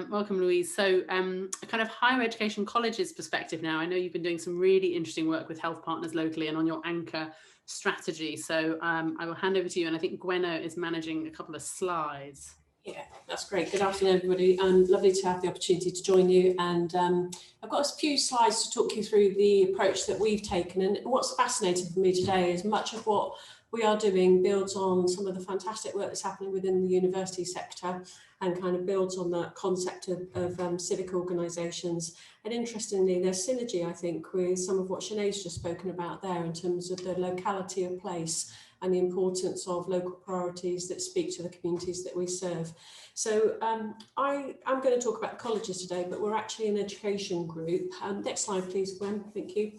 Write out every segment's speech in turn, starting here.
Welcome, Louise. So a kind of higher education colleges perspective now. I know you've been doing some really interesting work with health partners locally and on your anchor strategy. So I will hand over to you. And I think Gwenno is managing a couple of slides. Yeah, that's great. Good afternoon, everybody. Lovely to have the opportunity to join you. And I've got a few slides to talk you through the approach that we've taken. And what's fascinating for me today is much of what we are doing builds on some of the fantastic work that's happening within the university sector and kind of builds on that concept of civic organisations. And interestingly, there's synergy, I think, with some of what Sinead's just spoken about there in terms of the locality of place and the importance of local priorities that speak to the communities that we serve. So I'm going to talk about colleges today, but we're actually an education group. Next slide, please, Gwen. Thank you.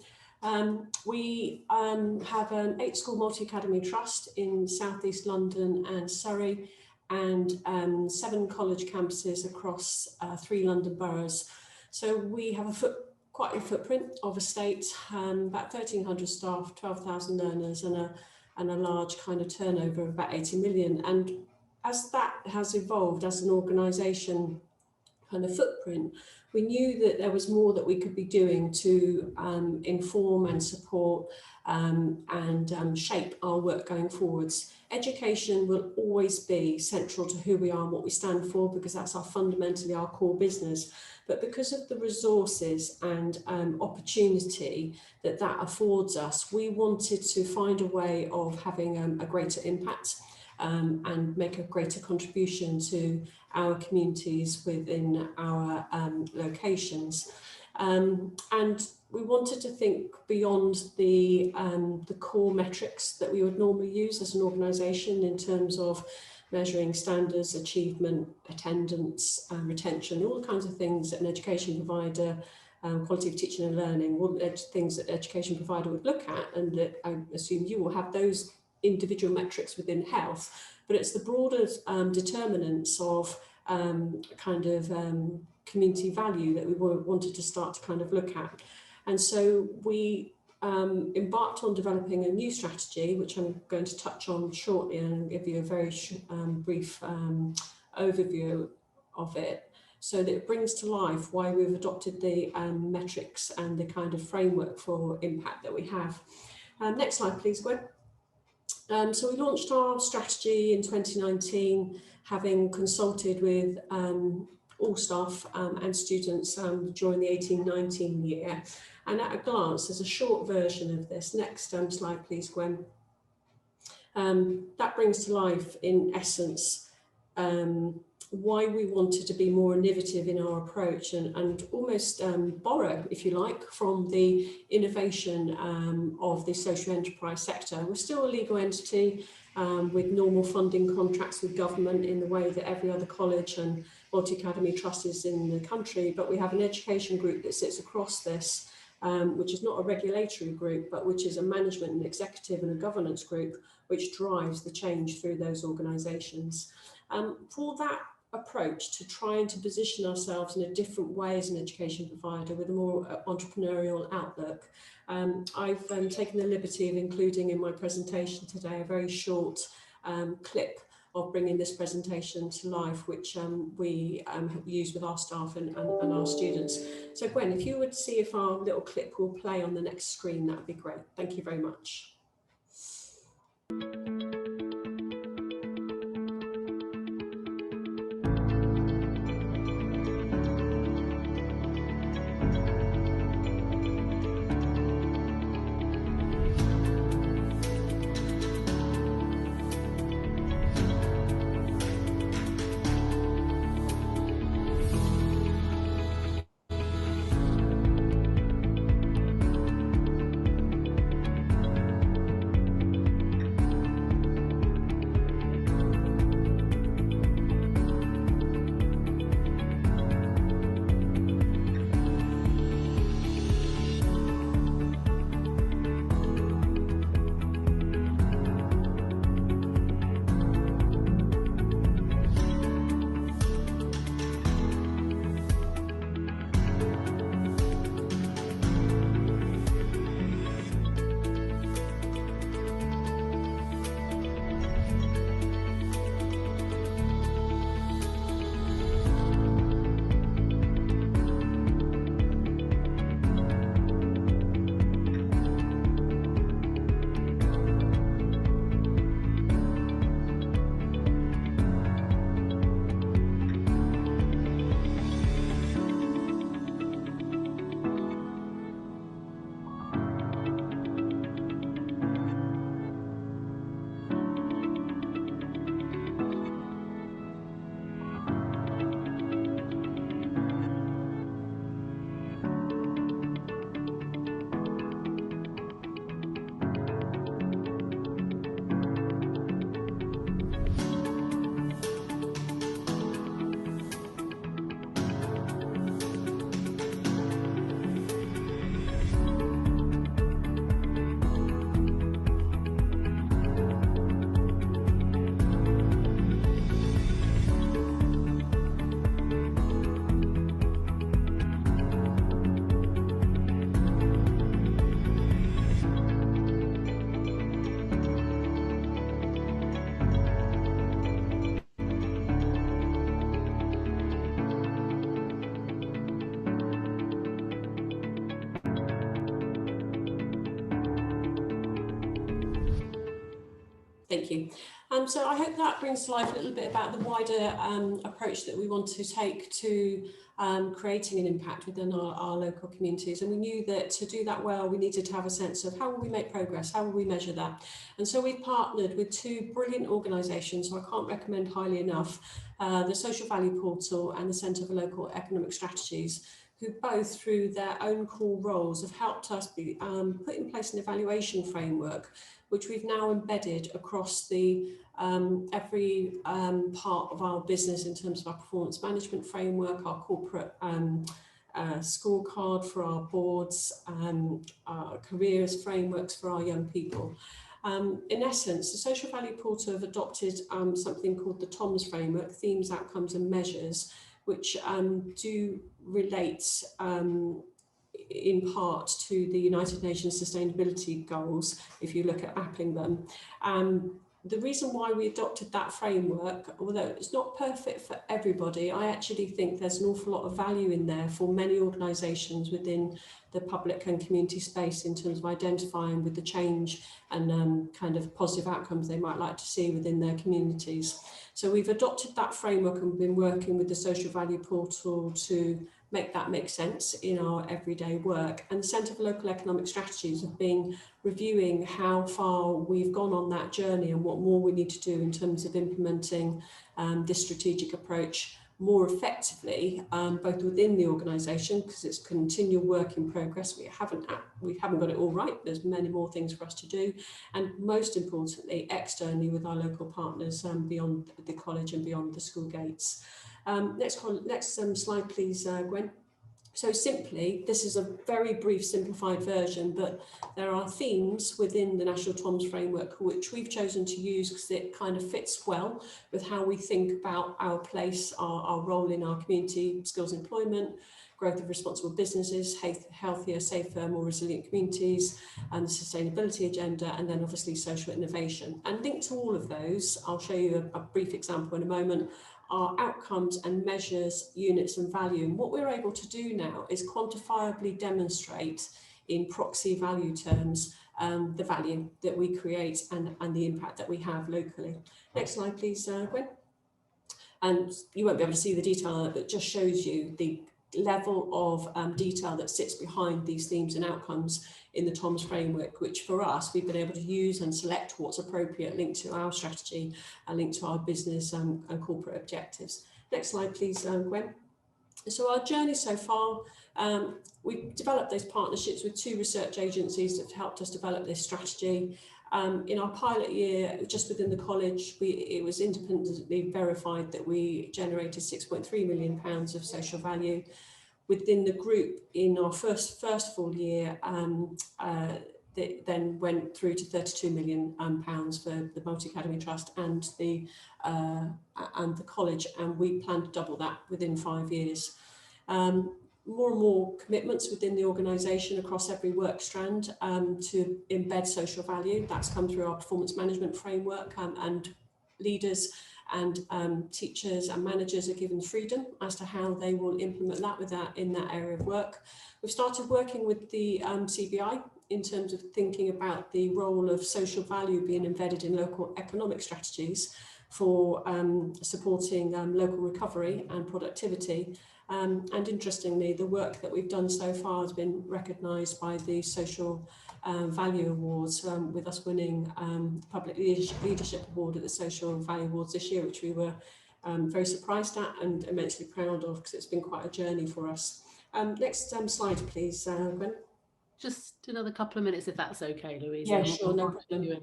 We have an 8-school multi-academy trust in South East London and Surrey, and 7 college campuses across 3 London boroughs. So we have quite a footprint of estate, about 1,300 staff, 12,000 learners, and a large kind of turnover of about 80 million. And as that has evolved as an organisation kind of footprint, we knew that there was more that we could be doing to inform and support and shape our work going forwards. Education will always be central to who we are and what we stand for, because that's fundamentally our core business. But because of the resources and opportunity that affords us, we wanted to find a way of having a greater impact and make a greater contribution to our communities within our locations. And we wanted to think beyond the core metrics that we would normally use as an organisation in terms of measuring standards, achievement, attendance, retention, all the kinds of things that an education provider, quality of teaching and learning, all the things that an education provider would look at, and that I assume you will have those individual metrics within health, but it's the broader determinants of community value that we wanted to start to kind of look at. And so we embarked on developing a new strategy, which I'm going to touch on shortly and give you a very brief overview of it, so that it brings to life why we've adopted the metrics and the kind of framework for impact that we have. Next slide, please, Gwen. So we launched our strategy in 2019, having consulted with all staff and students during the 18-19 year. And at a glance, there's a short version of this. Next slide, please, Gwen. That brings to life, in essence, why we wanted to be more innovative in our approach and almost borrow, if you like, from the innovation of the social enterprise sector. We're still a legal entity with normal funding contracts with government in the way that every other college and multi-academy trust is in the country, but we have an education group that sits across this, which is not a regulatory group, but which is a management and executive and a governance group, which drives the change through those organisations. For that approach to trying to position ourselves in a different way as an education provider with a more entrepreneurial outlook, I've taken the liberty of including in my presentation today a very short clip of bringing this presentation to life, which we use with our staff and our students. So Gwen, if you would see if our little clip will play on the next screen, that would be great. Thank you very much. Thank you. So I hope that brings to life a little bit about the wider approach that we want to take to creating an impact within our local communities. And we knew that to do that well, we needed to have a sense of how will we make progress, how will we measure that. And so we've partnered with two brilliant organisations, so I can't recommend highly enough, the Social Value Portal and the Centre for Local Economic Strategies, who both through their own core roles have helped us put in place an evaluation framework, which we've now embedded across the every part of our business in terms of our performance management framework, our corporate scorecard for our boards, our careers frameworks for our young people. In essence, the Social Value Portal have adopted something called the TOMS framework, Themes, Outcomes and Measures, which do relate in part to the United Nations Sustainability Goals, if you look at mapping them. The reason why we adopted that framework, although it's not perfect for everybody, I actually think there's an awful lot of value in there for many organisations within the public and community space in terms of identifying with the change and kind of positive outcomes they might like to see within their communities. So we've adopted that framework and been working with the Social Value Portal to make that make sense in our everyday work. And the Centre for Local Economic Strategies have been reviewing how far we've gone on that journey and what more we need to do in terms of implementing this strategic approach more effectively, both within the organisation, because it's continual work in progress. We haven't got it all right. There's many more things for us to do, and most importantly, externally with our local partners beyond the college and beyond the school gates. Next slide, please, Gwen. So simply, this is a very brief simplified version, but there are themes within the National TOMS framework which we've chosen to use because it kind of fits well with how we think about our place, our role in our community, skills employment, growth of responsible businesses, healthier, safer, more resilient communities, and the sustainability agenda, and then obviously social innovation. And linked to all of those, I'll show you a brief example in a moment, are outcomes and measures, units and value. And what we're able to do now is quantifiably demonstrate in proxy value terms the value that we create and the impact that we have locally. Next slide, please, Gwen. And you won't be able to see the detail, but it just shows you the level of detail that sits behind these themes and outcomes in the TOMS framework, which for us, we've been able to use and select what's appropriate, linked to our strategy and linked to our business and corporate objectives. Next slide, please, Gwen. So our journey so far, we've developed those partnerships with two research agencies that have helped us develop this strategy. In our pilot year, just within the college, it was independently verified that we generated £6.3 million of social value. Within the group, in our first full year, that then went through to £32 million for the Multi-Academy Trust and the college, and we plan to double that within 5 years. More and more commitments within the organisation across every work strand to embed social value. That's come through our performance management framework, and leaders and teachers and managers are given freedom as to how they will implement that in that area of work. We've started working with the CBI in terms of thinking about the role of social value being embedded in local economic strategies for supporting local recovery and productivity. And interestingly, the work that we've done so far has been recognised by the Social Value Awards, with us winning the Public Leadership Award at the Social Value Awards this year, which we were very surprised at and immensely proud of, because it's been quite a journey for us. Next slide, please, Gwen. Just another couple of minutes, if that's okay, Louise. Yeah, sure, no problem.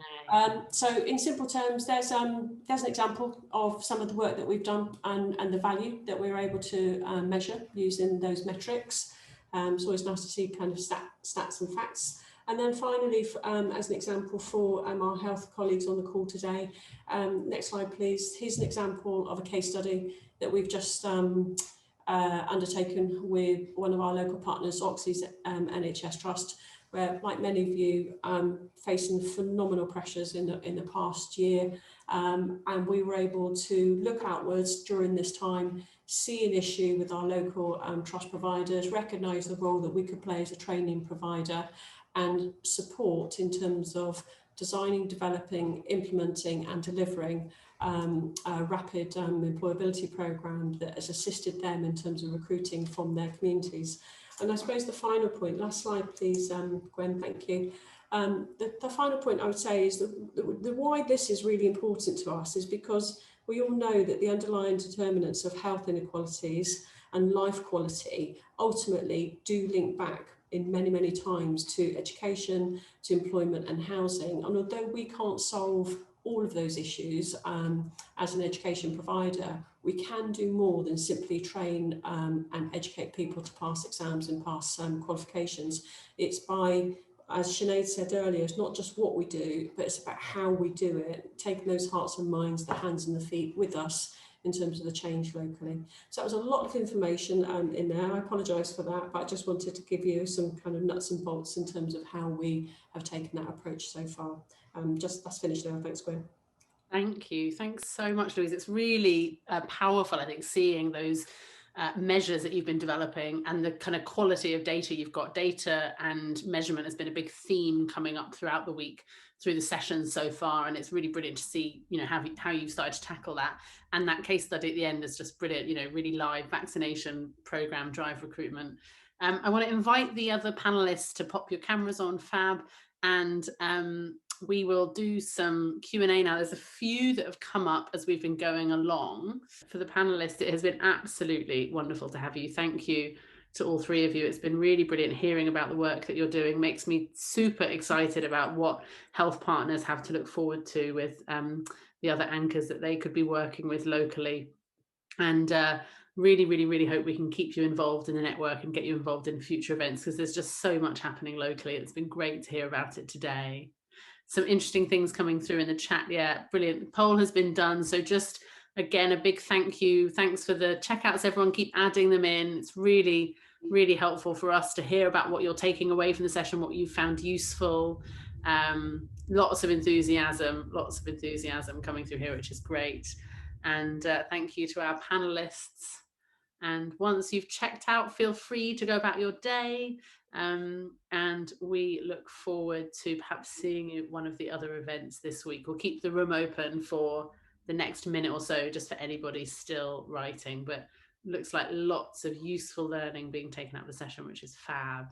So in simple terms, there's an example of some of the work that we've done and the value that we're able to measure using those metrics. It's always nice to see kind of stats and facts. And then finally, as an example for our health colleagues on the call today, next slide, please. Here's an example of a case study that we've just undertaken with one of our local partners, Oxley's NHS Trust, where, like many of you, facing phenomenal pressures in the past year, and we were able to look outwards during this time, see an issue with our local trust providers, recognise the role that we could play as a training provider, and support in terms of designing, developing, implementing and delivering a rapid employability programme that has assisted them in terms of recruiting from their communities. And I suppose the final point, last slide please, Gwen, thank you. The final point I would say is that the why this is really important to us is because we all know that the underlying determinants of health inequalities and life quality ultimately do link back in many, many times to education, to employment and housing. And although we can't solve all of those issues as an education provider, we can do more than simply train and educate people to pass exams and pass qualifications. It's by, as Sinead said earlier, it's not just what we do, but it's about how we do it, taking those hearts and minds, the hands and the feet with us in terms of the change locally. So that was a lot of information in there. I apologise for that, but I just wanted to give you some kind of nuts and bolts in terms of how we have taken that approach so far. That's finished now. Thanks, Gwen. Thank you. Thanks so much, Louise. It's really powerful, I think, seeing those measures that you've been developing and the kind of quality of data you've got. Data and measurement has been a big theme coming up throughout the week through the sessions so far, and it's really brilliant to see, you know, how you've started to tackle that. And that case study at the end is just brilliant, you know, really live vaccination program drive recruitment. I want to invite the other panelists to pop your cameras on, Fab, and we will do some Q&A now. There's a few that have come up as we've been going along. For the panelists, it has been absolutely wonderful to have you. Thank you to all three of you. It's been really brilliant hearing about the work that you're doing. Makes me super excited about what health partners have to look forward to with the other anchors that they could be working with locally. And really hope we can keep you involved in the network and get you involved in future events, because there's just so much happening locally. It's been great to hear about it today. Some interesting things coming through in the chat. Yeah, brilliant. The poll has been done. So just, again, a big thank you. Thanks for the checkouts, everyone. Keep adding them in. It's really helpful for us to hear about what you're taking away from the session, what you found useful. Lots of enthusiasm coming through here, which is great. And thank you to our panelists. And once you've checked out, feel free to go about your day. And we look forward to perhaps seeing you at one of the other events this week. We'll keep the room open for the next minute or so, just for anybody still writing. But looks like lots of useful learning being taken out of the session, which is fab.